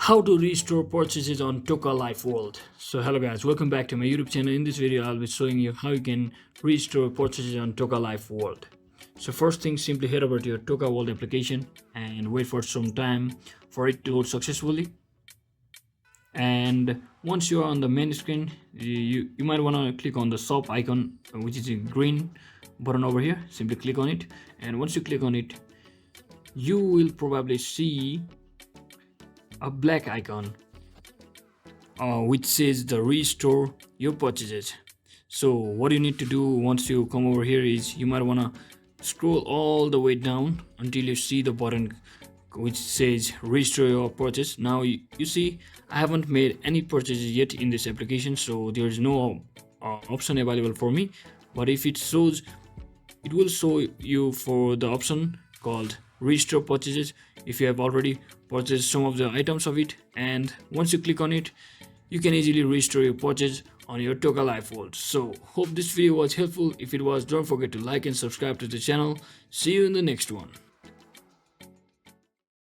How to restore purchases on Toca World. So hello guys, welcome back to my YouTube channel. In this video I'll be showing you how you can restore purchases on Toca World. So first thing, simply head over to your Toca World application and wait for some time for it to load successfully. And once you are on the main screen, you might want to click on the shop icon, which is a green button over here. Simply click on it, and once you click on it, you will probably see a black icon which says the restore your purchases. So what you need to do once you come over here is you might want to scroll all the way down until you see the button which says restore your purchase. Now you see I haven't made any purchases yet in this application, so there is no option available for me. But if it shows, it will show you for the option called restore purchases if you have already purchased some of the items of it, and once you click on it you can easily restore your purchase on your Toca World. So hope this video was helpful. If it was, don't forget to like and subscribe to the channel. See you in the next one.